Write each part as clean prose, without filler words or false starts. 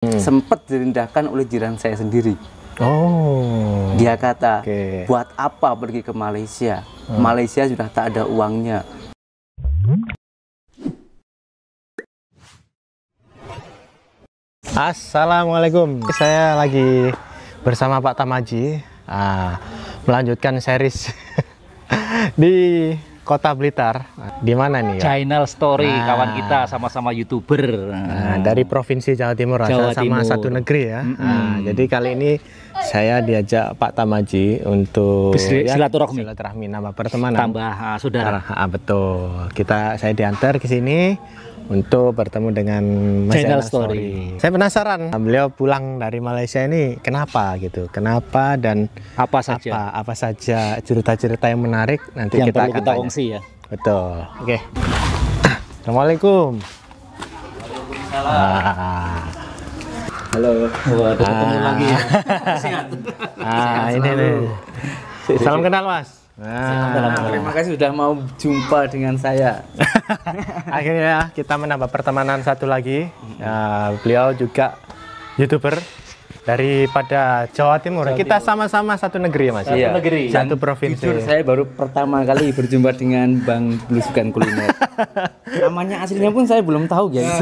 Sempat direndahkan oleh jiran saya sendiri. Oh. Dia kata, Oke. buat apa pergi ke Malaysia? Malaysia sudah tak ada uangnya. Assalamualaikum. Saya lagi bersama Pak Tamaji, melanjutkan series di Kota Blitar. Di mana nih ya? Channel Story, kawan kita sama-sama YouTuber. Dari Provinsi Jawa Timur, Jawa sama Timur. satu negeri ya. Jadi kali ini saya diajak Pak Tamaji untuk silaturahmi, nama pertemanan. Tambah saudara. Betul. Saya diantar ke sini untuk bertemu dengan Mas Channel Zainal Story. Saya penasaran beliau pulang dari Malaysia ini kenapa gitu, kenapa dan Apa saja apa saja cerita-cerita yang menarik nanti yang kita perlu akan kita tanya. kongsi ya. Betul. Oke. Assalamualaikum. Halo. Waduh, ketemu lagi ya. Sehat. Ini nih. Salam kenal Mas. Terima kasih sudah mau jumpa dengan saya. Akhirnya kita menambah pertemanan satu lagi. Beliau juga YouTuber daripada Jawa Timur. Kita sama-sama satu negeri ya Mas. Iya. negeri. Satu provinsi. Jujur saya baru pertama kali berjumpa dengan Bang Belusukan Kuliner. Namanya aslinya pun saya belum tahu guys.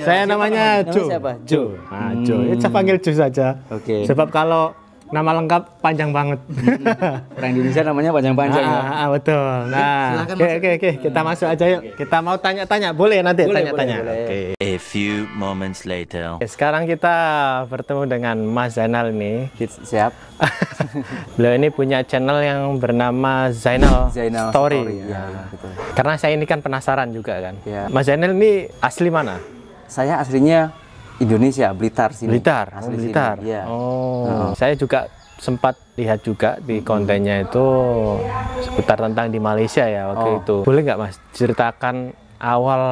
Saya namanya Namanya Jo. siapa? Jo. Jo. Saya panggil Jo saja. Oke. Sebab kalau nama lengkap panjang banget. Orang Indonesia namanya panjang-panjang ya. Betul. Nah, silakan oke, kita masuk aja yuk. Kita mau tanya-tanya, boleh nanti Boleh, tanya-tanya. boleh. Oke. A few moments later. Sekarang kita bertemu dengan Mas Zainal nih. Siap. Beliau ini punya channel yang bernama Zainal Story. Ya, betul. Karena saya ini kan penasaran juga kan. Ya. Mas Zainal ini asli mana? Saya aslinya Indonesia, Blitar sini. Blitar. Asli Blitar. sini, iya. Saya juga sempat lihat juga di kontennya itu seputar tentang di Malaysia ya waktu itu. Boleh nggak Mas ceritakan awal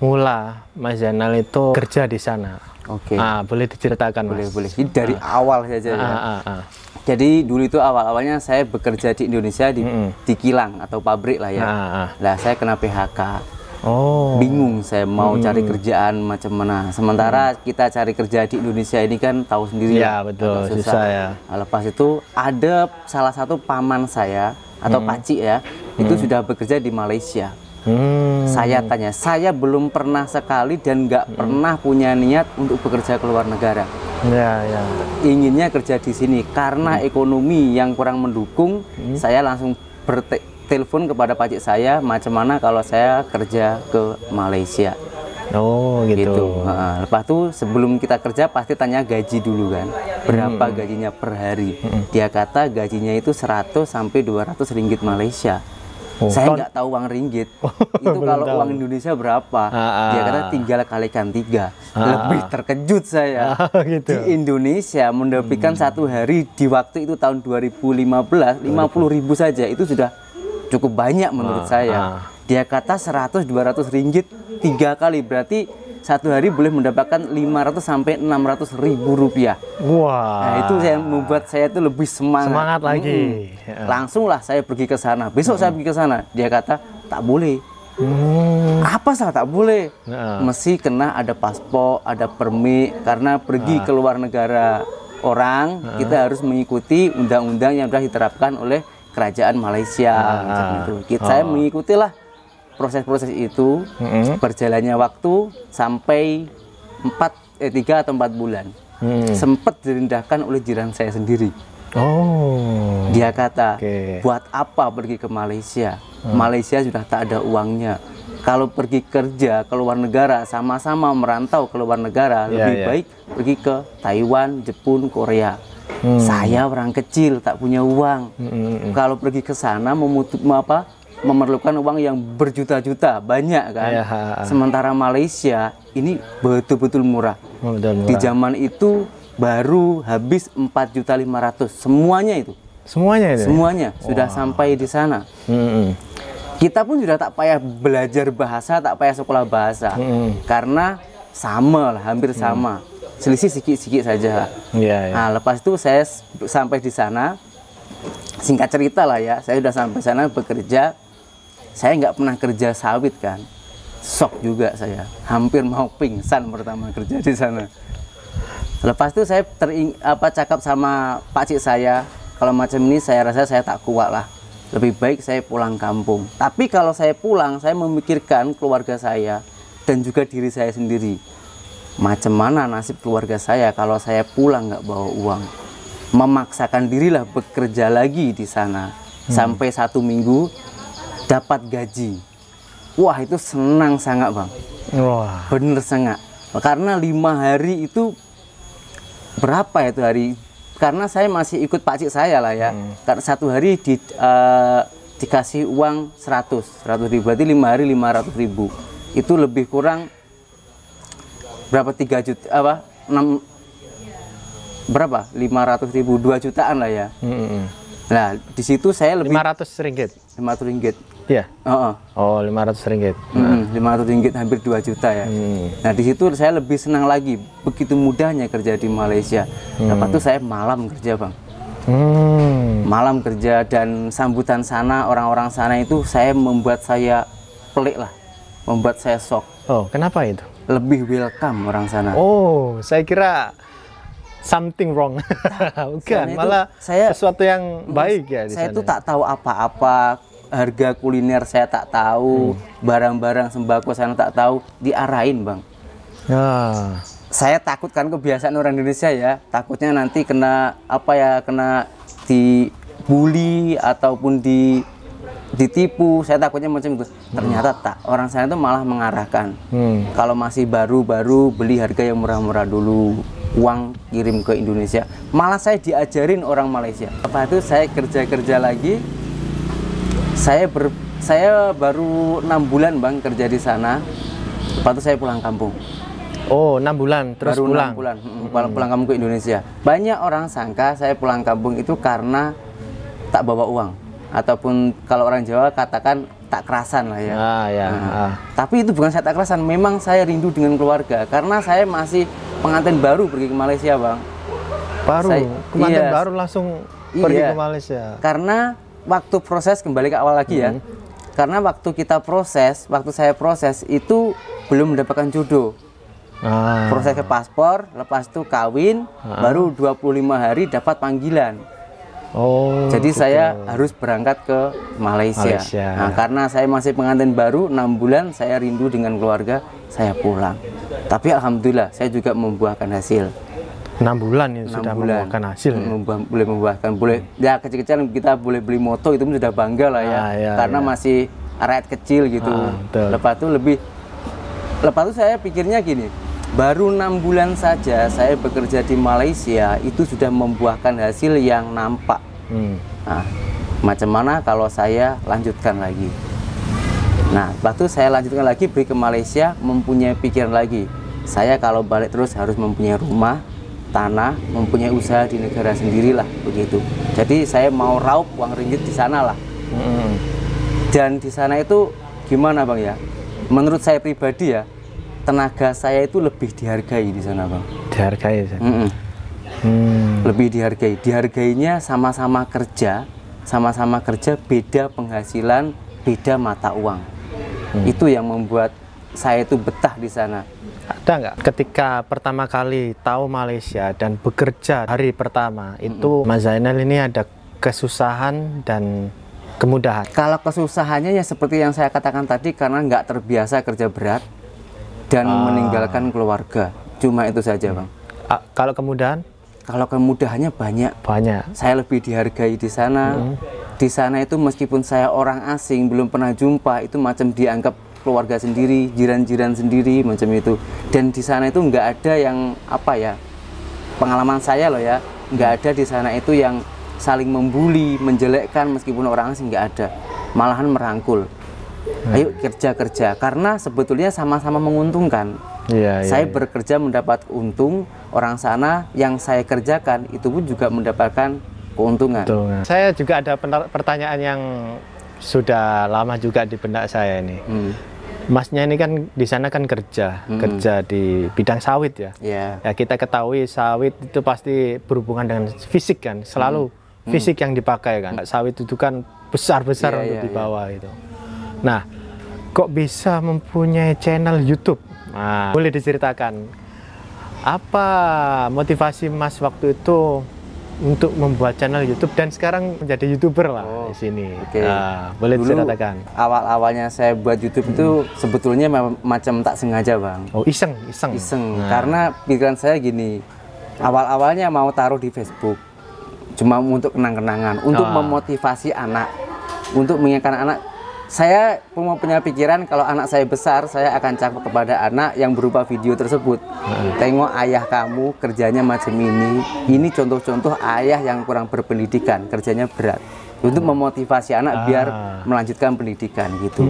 mula Mas Zainal itu kerja di sana? Oke. Boleh diceritakan Mas? Boleh. Ini dari awal saja ya. Jadi dulu itu awal-awalnya saya bekerja di Indonesia di kilang atau pabrik lah ya. Lah saya kena PHK. Bingung saya mau cari kerjaan macam mana. Sementara kita cari kerja di Indonesia ini kan tahu sendiri ya. Betul, susah ya. Nah, lepas itu ada salah satu paman saya atau pakcik ya, itu sudah bekerja di Malaysia. Saya tanya, saya belum pernah sekali dan nggak pernah punya niat untuk bekerja ke luar negara. Ya. Inginnya kerja di sini karena ekonomi yang kurang mendukung. Saya langsung telepon kepada pajak saya macam mana kalau saya kerja ke Malaysia. Gitu. Lepas itu sebelum kita kerja pasti tanya gaji dulu kan, berapa gajinya per hari. Dia kata gajinya itu 100 sampai 200 ringgit Malaysia. Saya nggak tahu uang ringgit. Itu kalau uang Indonesia berapa? Dia kata tinggal kalikan 3. Lebih terkejut saya. Gitu. Di Indonesia mendapatkan satu hari di waktu itu tahun 2015 50.000 saja itu sudah cukup banyak menurut saya. Dia kata 100-200 ringgit 3 kali, berarti satu hari boleh mendapatkan 500 sampai 600 ribu rupiah. Wah. Nah, itu yang membuat saya itu lebih semangat lagi. Langsunglah saya pergi ke sana. Besok saya pergi ke sana. Dia kata tak boleh. Apa salah tak boleh? Mesti kena ada paspor, ada permit, karena pergi ke luar negara orang kita harus mengikuti undang-undang yang sudah diterapkan oleh kerajaan Malaysia. Saya mengikutilah proses-proses itu. Berjalannya waktu sampai 3 atau 4 bulan. Sempat direndahkan oleh jiran saya sendiri. Dia kata, buat apa pergi ke Malaysia? Malaysia sudah tak ada uangnya. Kalau pergi kerja ke luar negara, sama-sama merantau ke luar negara, lebih baik pergi ke Taiwan, Jepun, Korea. Saya orang kecil tak punya uang. Kalau pergi ke sana memerlukan uang yang berjuta-juta, banyak kan. Sementara Malaysia ini betul-betul murah. Di zaman itu baru habis 4.500.000 semuanya itu. Semuanya sudah sampai di sana. Kita pun sudah tak payah belajar bahasa, tak payah sekolah bahasa, karena sama lah, hampir sama. Selisih sedikit-sedikit saja. Nah, lepas itu saya sampai di sana, singkat cerita lah ya, saya sudah sampai sana bekerja. Saya nggak pernah kerja sawit kan, shock juga saya, hampir mau pingsan pertama kerja di sana. Lepas itu saya cakap sama Pak Cik saya, kalau macam ini saya rasa saya tak kuat lah. Lebih baik saya pulang kampung. Tapi kalau saya pulang, saya memikirkan keluarga saya dan juga diri saya sendiri. Macam mana nasib keluarga saya kalau saya pulang nggak bawa uang? Memaksakan dirilah bekerja lagi di sana sampai 1 minggu dapat gaji. Wah, itu senang sangat, Bang. Wah, bener sangat. Karena 5 hari itu berapa itu hari? Karena saya masih ikut Pak Cik saya lah ya. Karena 1 hari dikasih uang 100 ribu, berarti 5 hari 500 ribu. Itu lebih kurang berapa, 3 juta apa 6 berapa 500 ribu, 2 jutaan lah ya. Nah di situ saya lebih 500 ringgit. 500 ringgit. Iya. Oh, 500 ringgit. 500 ringgit hampir 2 juta ya. Nah di situ saya lebih senang lagi, begitu mudahnya kerja di Malaysia. Lepas itu saya malam kerja, Bang. Malam kerja, dan sambutan sana, orang-orang sana itu membuat saya pelik lah, membuat saya shock. Oh, kenapa itu? Lebih welcome orang sana. Oh, saya kira something wrong. Bukan, malah sesuatu yang baik ya di saya sana. itu tak tahu apa-apa, harga kuliner saya tak tahu, barang-barang sembako saya tak tahu, diarahin, Bang. Saya takut kan, kebiasaan orang Indonesia ya, takutnya nanti kena kena dibully ataupun ditipu. Saya takutnya macam itu. Ternyata tak, orang sana itu malah mengarahkan. Kalau masih baru-baru, beli harga yang murah-murah dulu, uang kirim ke Indonesia. Malah saya diajarin orang Malaysia. Apa itu saya kerja lagi. Saya baru 6 bulan, Bang, kerja di sana. Lepas itu saya pulang kampung. Oh, 6 bulan terus baru pulang. 6 bulan pulang kampung ke Indonesia. Banyak orang sangka saya pulang kampung itu karena tak bawa uang, ataupun kalau orang Jawa katakan tak kerasan lah ya. Tapi itu bukan saya tak kerasan, memang saya rindu dengan keluarga, karena saya masih pengantin baru pergi ke Malaysia, Bang. Pengantin baru langsung pergi ke Malaysia. Karena waktu proses, kembali ke awal lagi ya. Karena waktu saya proses itu belum mendapatkan jodoh. Proses ke paspor, lepas itu kawin, baru 25 hari dapat panggilan. Jadi saya harus berangkat ke Malaysia. Nah, karena saya masih pengantin baru 6 bulan, saya rindu dengan keluarga, saya pulang. Tapi alhamdulillah saya juga membuahkan hasil. 6 bulan ya sudah membuahkan hasil. Boleh membuahkan, boleh ya kecil-kecilan kita boleh beli moto, itu sudah bangga lah ya. Karena masih rakyat kecil gitu. Lepas itu saya pikirnya gini, baru 6 bulan saja saya bekerja di Malaysia itu sudah membuahkan hasil yang nampak. Nah, macam mana kalau saya lanjutkan lagi? Nah, waktu saya lanjutkan lagi pergi ke Malaysia, mempunyai pikiran lagi. Saya kalau balik terus harus mempunyai rumah, tanah, mempunyai usaha di negara sendirilah begitu. Jadi saya mau raup uang ringgit di sana lah. Dan di sana itu gimana, Bang ya? Menurut saya pribadi ya, tenaga saya itu lebih dihargai di sana, Bang. Dihargai ya? Lebih dihargai. Dihargainya sama-sama kerja, beda penghasilan, beda mata uang. Itu yang membuat saya itu betah di sana. Ada nggak ketika pertama kali tahu Malaysia dan bekerja hari pertama itu Mas Zainal ini ada kesusahan dan kemudahan? Kalau kesusahannya ya seperti yang saya katakan tadi, karena nggak terbiasa kerja berat dan meninggalkan keluarga, cuma itu saja, Bang. Kalau kemudahan? Kalau kemudahannya banyak. Saya lebih dihargai di sana. Di sana itu meskipun saya orang asing, belum pernah jumpa, itu macam dianggap keluarga sendiri, jiran-jiran sendiri, macam itu. Dan di sana itu nggak ada yang pengalaman saya loh ya, nggak ada di sana itu yang saling membuli, menjelekkan meskipun orang asing, nggak ada. Malahan merangkul. Ayo kerja, karena sebetulnya sama-sama menguntungkan. Saya bekerja mendapat untung, orang sana yang saya kerjakan itu pun juga mendapatkan keuntungan. Saya juga ada pertanyaan yang sudah lama juga di benak saya ini. Masnya ini kan di sana kan kerja di bidang sawit ya. Ya kita ketahui sawit itu pasti berhubungan dengan fisik kan, selalu fisik yang dipakai kan. Sawit itu kan besar-besar untuk dibawa itu. Nah, kok bisa mempunyai channel YouTube? Nah, boleh diceritakan Apa motivasi Mas waktu itu untuk membuat channel YouTube dan sekarang menjadi YouTuber lah di sini? Oke. Boleh Dulu diceritakan. awal-awalnya saya buat YouTube itu sebetulnya macam tak sengaja, Bang. Oh, iseng. Karena pikiran saya gini, awal-awalnya mau taruh di Facebook, cuma untuk kenang-kenangan, untuk memotivasi anak, untuk mengingatkan anak. Saya punya pikiran kalau anak saya besar, saya akan cakap kepada anak yang berupa video tersebut. Tengok ayah kamu kerjanya macam ini contoh-contoh ayah yang kurang berpendidikan, kerjanya berat. Untuk memotivasi anak biar melanjutkan pendidikan gitu.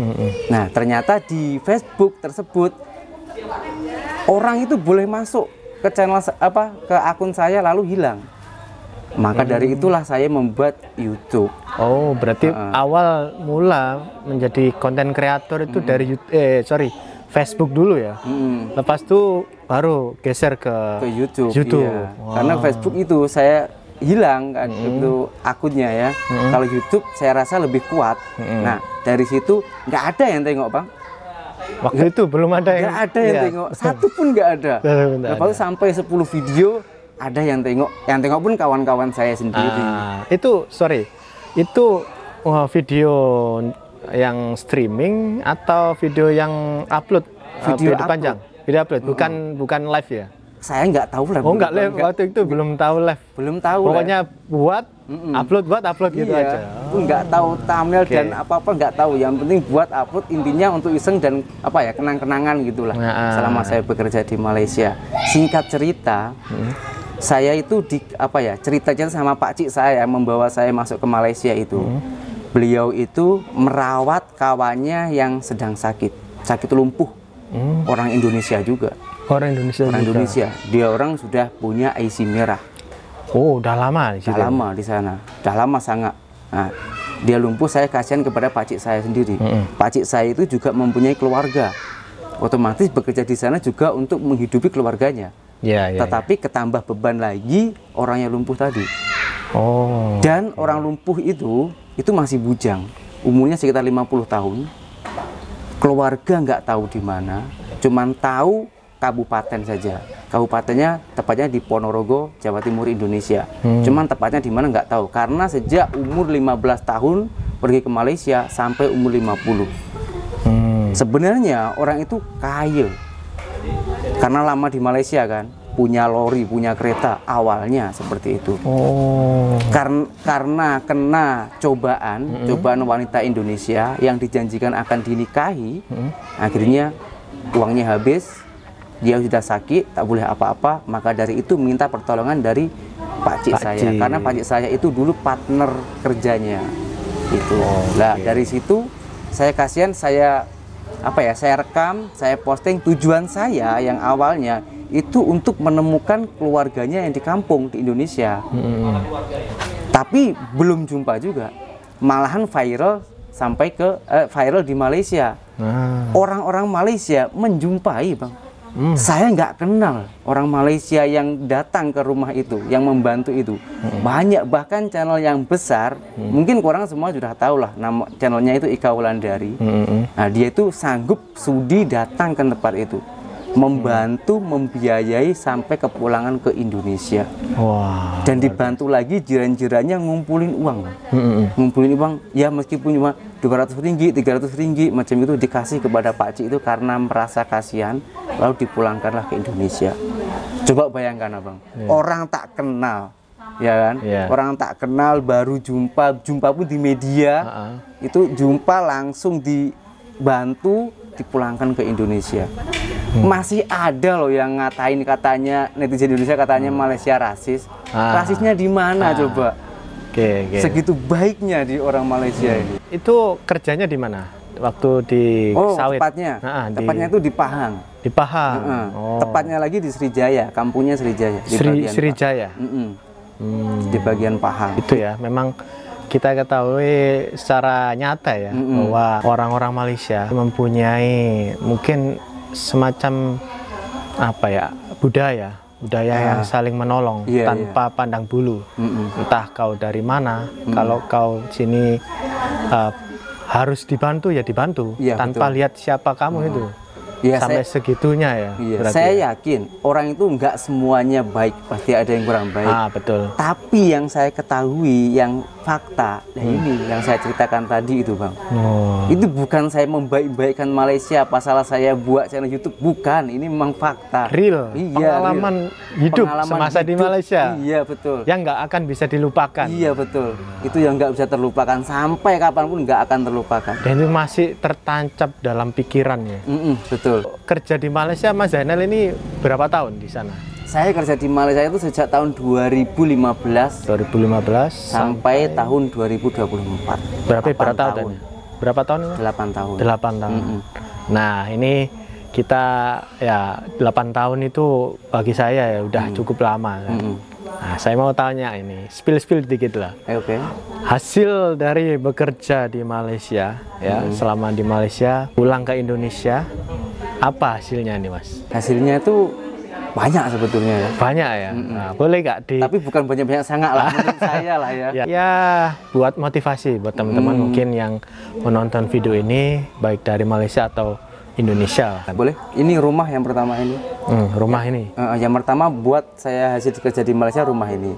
Nah, ternyata di Facebook tersebut orang itu boleh masuk ke channel ke akun saya lalu hilang. Maka dari itulah saya membuat YouTube. Oh, berarti awal mula menjadi konten kreator itu dari Facebook dulu ya. Lepas itu baru geser ke YouTube. Iya. Wow. Karena Facebook itu saya hilang kan itu akunnya ya. Kalau YouTube saya rasa lebih kuat. Nah, dari situ nggak ada yang tengok, Bang. Waktu itu belum ada yang tengok, satu pun nggak ada. Lalu sampai 10 video ada yang tengok pun kawan-kawan saya sendiri. Itu video yang streaming atau video yang upload video panjang? Video upload, bukan live ya? Saya nggak tahu live. Oh, nggak live waktu itu, belum tahu live. Belum tahu. Pokoknya buat upload gitu aja. Nggak tahu thumbnail dan apa-apa nggak tahu. Yang penting buat upload, intinya untuk iseng dan kenang-kenangan gitulah. Selama saya bekerja di Malaysia. Singkat cerita, saya itu ceritanya sama Pak Cik saya membawa saya masuk ke Malaysia itu. Beliau itu merawat kawannya yang sedang sakit lumpuh. Orang Indonesia juga. Orang Indonesia. Dia orang sudah punya IC merah. Oh, udah lama di situ. Udah lama di sana. Udah lama sangat. Nah, dia lumpuh, saya kasihan kepada Pak Cik saya sendiri. Pak Cik saya itu juga mempunyai keluarga. Otomatis bekerja di sana juga untuk menghidupi keluarganya. Tetapi ketambah beban lagi orang yang lumpuh tadi. Dan orang lumpuh itu masih bujang, umurnya sekitar 50 tahun. Keluarga nggak tahu di mana, cuman tahu kabupaten saja. Kabupatennya tepatnya di Ponorogo, Jawa Timur, Indonesia. Cuman tepatnya di mana nggak tahu, karena sejak umur 15 tahun pergi ke Malaysia sampai umur 50. Sebenarnya orang itu kaya. Karena lama di Malaysia kan, punya lori, punya kereta, awalnya seperti itu. Karena kena cobaan wanita Indonesia yang dijanjikan akan dinikahi, akhirnya uangnya habis, dia sudah sakit, tak boleh apa-apa, maka dari itu minta pertolongan dari Pak Cik saya. Karena Pak Cik saya itu dulu partner kerjanya. Itu. Dari situ saya kasihan, saya rekam, saya posting. Tujuan saya yang awalnya itu untuk menemukan keluarganya yang di kampung di Indonesia. Tapi belum jumpa juga. Malahan viral sampai ke viral di Malaysia. Orang-orang Malaysia menjumpai, Bang. Saya nggak kenal orang Malaysia yang datang ke rumah itu, yang membantu itu. Banyak, bahkan channel yang besar, mungkin orang semua sudah tahu lah, nama channelnya itu Ika Wulandari. Nah, dia itu sanggup sudi datang ke tempat itu, membantu, membiayai sampai kepulangan ke Indonesia. Dan dibantu lagi jiran-jirannya ngumpulin uang. Ngumpulin uang, ya meskipun cuma 200 ringgit, 300 ringgit, macam itu dikasih kepada Pak Cik itu karena merasa kasihan, lalu dipulangkanlah ke Indonesia. Coba bayangkan, Abang, orang tak kenal, ya kan? Orang tak kenal, baru jumpa pun di media, itu jumpa langsung dibantu, dipulangkan ke Indonesia. Masih ada loh yang ngatain, katanya netizen Indonesia katanya Malaysia rasis. Rasisnya di mana coba? Segitu baiknya di orang Malaysia ini. Itu kerjanya di mana? Waktu di sawit? Tepatnya itu di Pahang. Di Pahang. Tepatnya lagi di Srijaya, kampungnya Srijaya. Srijaya. Di bagian Pahang. Itu ya, memang kita ketahui secara nyata ya, bahwa orang-orang Malaysia mempunyai mungkin semacam budaya yang saling menolong tanpa pandang bulu. Entah kau dari mana, kalau kau sini harus dibantu ya dibantu, tanpa lihat siapa kamu itu. Ya, sampai segitunya ya. Iya, berarti saya ya? yakin orang itu nggak semuanya baik, pasti ada yang kurang baik. Betul. Tapi yang saya ketahui, yang fakta, nah ini yang saya ceritakan tadi itu Bang. Itu bukan saya membaik-baikkan Malaysia, apa salah saya buat channel YouTube, bukan. Ini memang fakta. Real, Iya, pengalaman real. hidup Pengalaman semasa di hidup. Malaysia. Iya betul. Yang nggak akan bisa dilupakan. Iya betul. Itu yang nggak bisa terlupakan sampai kapanpun nggak akan terlupakan. Dan itu masih tertancap dalam pikirannya. Betul. Kerja di Malaysia Mas Zainal ini berapa tahun di sana? Saya kerja di Malaysia itu sejak tahun 2015 sampai tahun 2024. Berapa tahun? Berapa tahun? 8 tahun. 8 tahun. Nah, ini kita ya 8 tahun itu bagi saya ya udah cukup lama kan. Nah, saya mau tanya ini, spill dikit lah. Oke. Hasil dari bekerja di Malaysia ya, selama di Malaysia, pulang ke Indonesia, apa hasilnya nih Mas? Hasilnya itu banyak sebetulnya ya. Banyak ya. Nah, boleh nggak Tapi bukan banyak-banyak sangat lah menurut saya lah ya. Ya, buat motivasi buat teman-teman mungkin yang menonton video ini baik dari Malaysia atau Indonesia. Boleh? Ini rumah yang pertama ini. Rumah ini. Yang pertama buat saya hasil kerja di Malaysia rumah ini.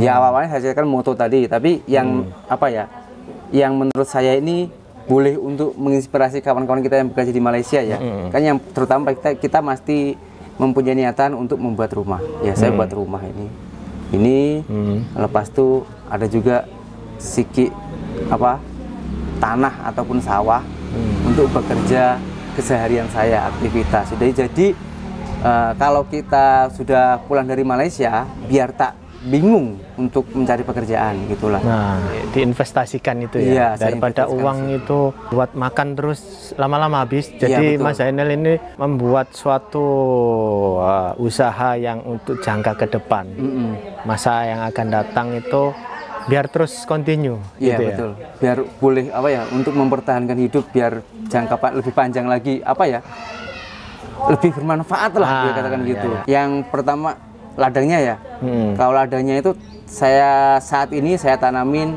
Ya awalnya saya kan moto tadi, tapi yang apa ya? Yang menurut saya ini boleh untuk menginspirasi kawan-kawan kita yang bekerja di Malaysia ya. Kan yang terutama kita mesti mempunyai niatan untuk membuat rumah. Ya saya buat rumah ini. Lepas itu ada juga sedikit apa tanah ataupun sawah untuk bekerja keseharian saya, aktivitas. Jadi kalau kita sudah pulang dari Malaysia, biar tak bingung untuk mencari pekerjaan gitulah. Nah, diinvestasikan itu ya. Iya, daripada uang itu buat makan terus lama-lama habis. Jadi Mas Zainal ini membuat suatu usaha yang untuk jangka ke depan. Masa yang akan datang itu biar terus continue. Iya gitu betul. Ya? Biar boleh apa ya untuk mempertahankan hidup biar jangka lebih panjang lagi apa ya lebih bermanfaat lah katakan gitu. Iya. Yang pertama ladangnya ya. Kalau ladangnya itu saat ini saya tanamin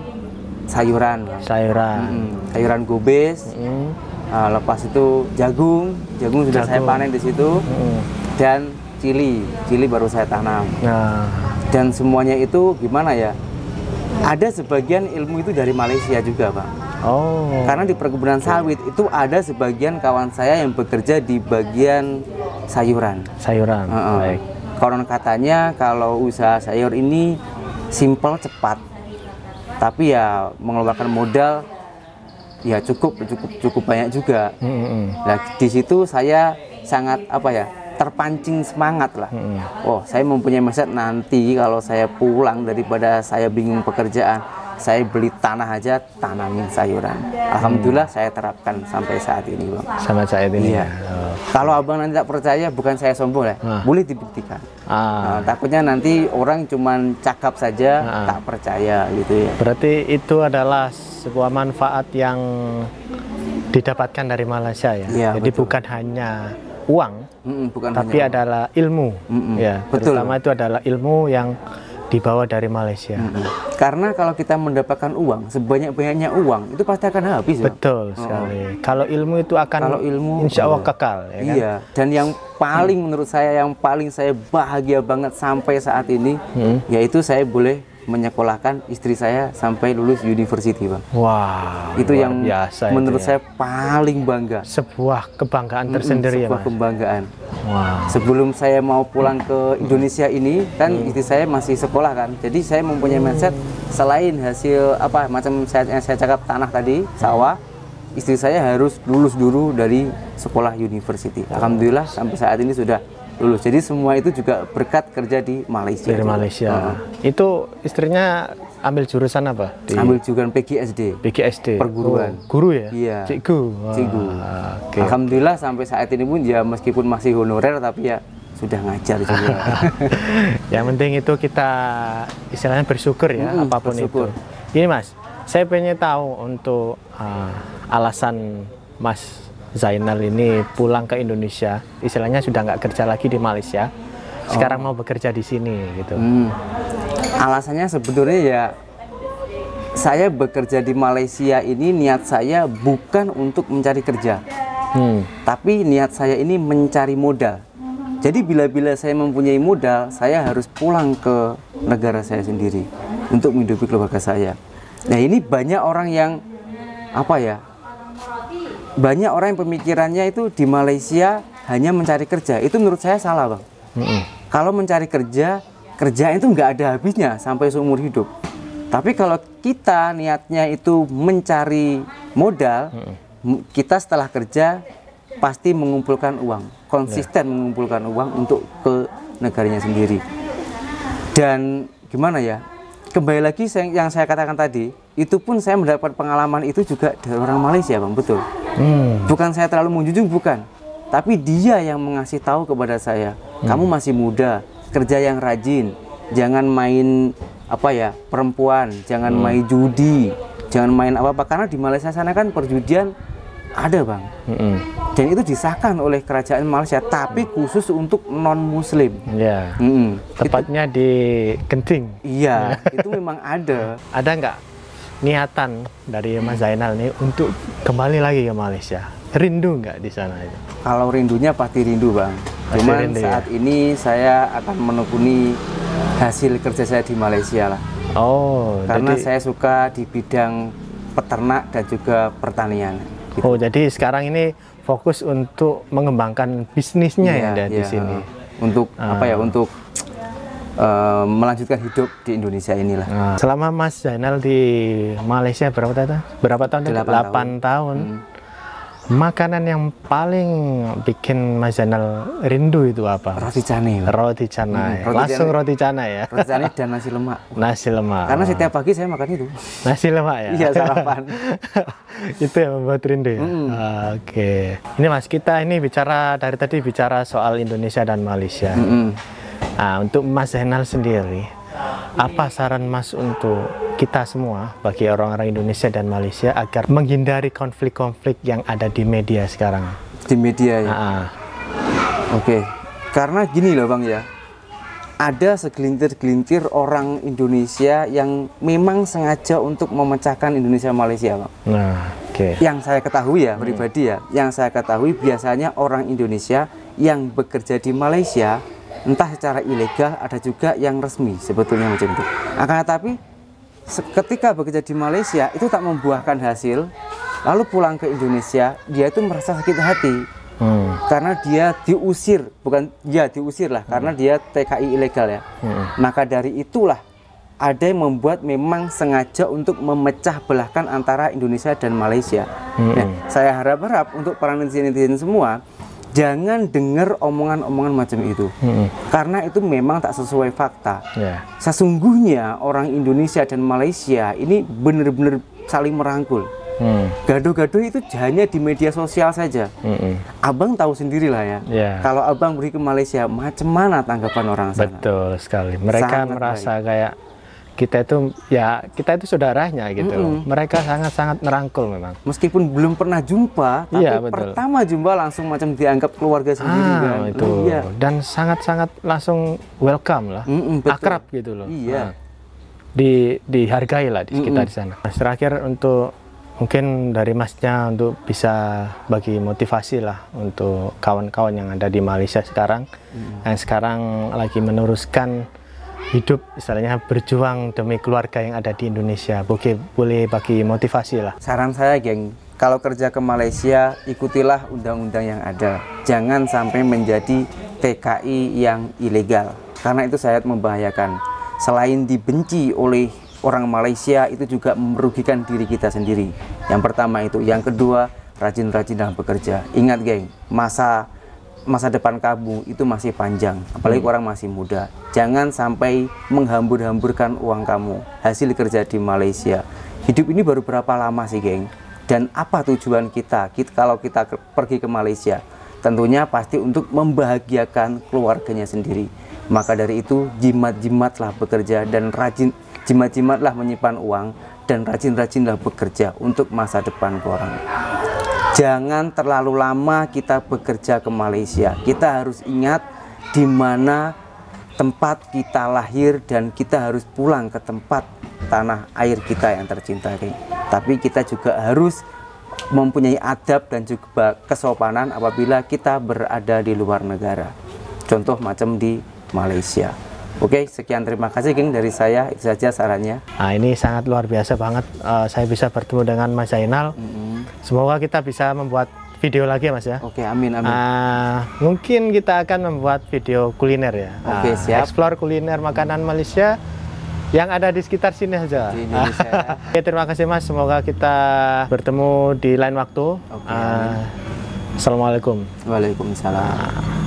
sayuran. Sayuran gobes. Lepas itu jagung sudah saya panen di situ. Dan cili baru saya tanam. Dan semuanya itu gimana ya? Ada sebagian ilmu itu dari Malaysia juga, Pak. Karena di perkebunan sawit itu ada sebagian kawan saya yang bekerja di bagian sayuran. Baik. Konon katanya kalau usaha sayur ini simple cepat, tapi ya mengeluarkan modal ya cukup banyak juga. Nah di situ saya sangat apa ya terpancing semangat lah. Saya mempunyai mindset nanti kalau saya pulang daripada saya bingung pekerjaan, saya beli tanah aja tanamin sayuran. Alhamdulillah saya terapkan sampai saat ini, Bang. Sampai saat ini. Iya. Kalau abang nanti tak percaya, bukan saya sombong ya, boleh dibuktikan. Takutnya nanti orang cuman cakap saja, tak percaya gitu ya. Berarti itu adalah sebuah manfaat yang didapatkan dari Malaysia ya. Iya, jadi betul. bukan hanya uang, tapi adalah ilmu. Ya, betul. Terutama itu adalah ilmu yang dibawa dari Malaysia. Karena kalau kita mendapatkan uang, sebanyak-banyaknya uang, itu pasti akan habis. Betul sekali. Kalau ilmu itu akan insya Allah kekal. Ya kan? Iya. Dan yang paling menurut saya, yang paling saya bahagia banget sampai saat ini, yaitu saya boleh menyekolahkan istri saya sampai lulus university, Bang. Wah, itu yang biasa menurut itu ya. saya paling bangga. Sebuah kebanggaan tersendiri sebuah ya, Mas. kebanggaan. Wow. Sebelum saya mau pulang ke Indonesia ini, kan istri saya masih sekolah kan. Jadi saya mempunyai mindset selain hasil apa macam yang saya cakap tanah tadi, sawah, istri saya harus lulus dulu dari sekolah university. Alhamdulillah sampai saat ini sudah lulus. Jadi semua itu juga berkat kerja di Malaysia. Dari Malaysia. Itu istrinya ambil jurusan apa? Ambil jurusan PGSD. Perguruan. Guru ya? Iya. Cikgu. Cikgu. Okay. Alhamdulillah sampai saat ini pun ya meskipun masih honorer tapi ya sudah ngajar juga. Yang penting itu kita istilahnya bersyukur ya apapun bersyukur. Itu. Ini Mas, saya pengen tahu untuk alasan Mas Zainal ini pulang ke Indonesia, istilahnya sudah nggak kerja lagi di Malaysia, sekarang mau bekerja di sini gitu. Alasannya sebetulnya ya saya bekerja di Malaysia ini niat saya bukan untuk mencari kerja, Tapi niat saya ini mencari modal. Jadi bila saya mempunyai modal, saya harus pulang ke negara saya sendiri untuk menghidupi keluarga saya. Nah, ini banyak orang yang banyak orang yang pemikirannya itu di Malaysia hanya mencari kerja. Itu menurut saya salah, Bang. Kalau mencari kerja itu nggak ada habisnya sampai seumur hidup. Tapi kalau kita niatnya itu mencari modal, kita setelah kerja pasti mengumpulkan uang, konsisten mengumpulkan uang untuk ke negaranya sendiri. Dan gimana ya, kembali lagi yang saya katakan tadi, itu pun saya mendapat pengalaman itu juga dari orang Malaysia, Bang, betul. Bukan saya terlalu menjunjung, bukan, tapi dia yang mengasih tahu kepada saya, kamu masih muda, kerja yang rajin, jangan main perempuan, jangan main judi, jangan main apa-apa, karena di Malaysia sana kan perjudian ada, Bang. Dan itu disahkan oleh kerajaan Malaysia, tapi khusus untuk non-muslim. Tepatnya di Genting. Iya, itu memang ada. Ada nggak niatan dari Mas Zainal nih untuk kembali lagi ke Malaysia? Rindu nggak di sana itu? Kalau rindunya pasti rindu, Bang. Cuman saat ini saya akan menekuni hasil kerja saya di Malaysia lah. Karena saya suka di bidang peternak dan juga pertanian. Jadi sekarang ini fokus untuk mengembangkan bisnisnya ya di sini. Untuk untuk melanjutkan hidup di Indonesia inilah. Selama Mas Zainal di Malaysia berapa tahun? 8 tahun. Makanan yang paling bikin Mas Zainal rindu itu apa? Roti canai. Roti canai. Langsung roti canai ya. Roti canai dan nasi lemak. Nasi lemak. Karena setiap pagi saya makan itu. Nasi lemak ya. Iya, sarapan. Itu yang membuat rindu ya? Oke. Ini Mas, kita ini dari tadi bicara soal Indonesia dan Malaysia. Nah, untuk Mas Zainal sendiri, apa saran Mas untuk kita semua, bagi orang-orang Indonesia dan Malaysia, agar menghindari konflik-konflik yang ada di media sekarang? Di media ya? Oke. Karena gini loh, Bang ya, ada segelintir-gelintir orang Indonesia yang memang sengaja untuk memecahkan Indonesia-Malaysia, Bang. Yang saya ketahui ya, pribadi ya, yang saya ketahui biasanya orang Indonesia yang bekerja di Malaysia, entah secara ilegal, ada juga yang resmi sebetulnya macam itu. Akan tetapi ketika bekerja di Malaysia itu tak membuahkan hasil, lalu pulang ke Indonesia, dia itu merasa sakit hati. Karena dia diusir, karena dia TKI ilegal ya. Maka dari itulah ada yang membuat memang sengaja untuk memecah belahkan antara Indonesia dan Malaysia. Nah, saya harap untuk para netizen semua, jangan dengar omongan-omongan macam itu, karena itu memang tak sesuai fakta. Sesungguhnya orang Indonesia dan Malaysia ini benar-benar saling merangkul. Gaduh-gaduh itu hanya di media sosial saja. Abang tahu sendirilah ya. Kalau abang pergi ke Malaysia, macam mana tanggapan orang sana? Betul sekali. Mereka merasa kayak kita itu saudaranya gitu. Mereka sangat-sangat merangkul memang. Meskipun belum pernah jumpa, tapi pertama jumpa langsung macam dianggap keluarga sendiri kan. Dan sangat-sangat langsung welcome lah, akrab gitu loh. Dihargai lah kita di sana. Terakhir untuk mungkin dari Masnya untuk bisa bagi motivasi lah untuk kawan-kawan yang ada di Malaysia sekarang, yang sekarang lagi meneruskan hidup, istilahnya berjuang demi keluarga yang ada di Indonesia. Boleh bagi motivasi lah. Saran saya, geng, kalau kerja ke Malaysia, ikutilah undang-undang yang ada. Jangan sampai menjadi TKI yang ilegal, karena itu sangat membahayakan. Selain dibenci oleh orang Malaysia, itu juga merugikan diri kita sendiri. Yang pertama itu. Yang kedua, rajin-rajin dalam bekerja. Ingat, geng, masa depan kamu itu masih panjang, apalagi orang masih muda. Jangan sampai menghambur-hamburkan uang kamu hasil kerja di Malaysia. Hidup ini baru berapa lama sih, geng? Dan apa tujuan kita kalau kita pergi ke Malaysia? Tentunya pasti untuk membahagiakan keluarganya sendiri. Maka dari itu, jimat-jimatlah bekerja dan jimat-jimatlah menyimpan uang, dan rajin-rajinlah bekerja untuk masa depan orang. Jangan terlalu lama kita bekerja ke Malaysia. Kita harus ingat di mana tempat kita lahir, dan kita harus pulang ke tempat tanah air kita yang tercinta. Tapi kita juga harus mempunyai adab dan juga kesopanan apabila kita berada di luar negara. Contoh macam di Malaysia. Oke, sekian terima kasih geng dari saya, itu saja sarannya. Nah, ini sangat luar biasa banget saya bisa bertemu dengan Mas Zainal. Semoga kita bisa membuat video lagi Mas ya. Oke, amin amin. Mungkin kita akan membuat video kuliner ya. Oke, siap. Explore kuliner makanan Malaysia yang ada di sekitar sini saja. Di Indonesia. Oke, terima kasih Mas. Semoga kita bertemu di lain waktu. Oke. Assalamualaikum. Waalaikumsalam.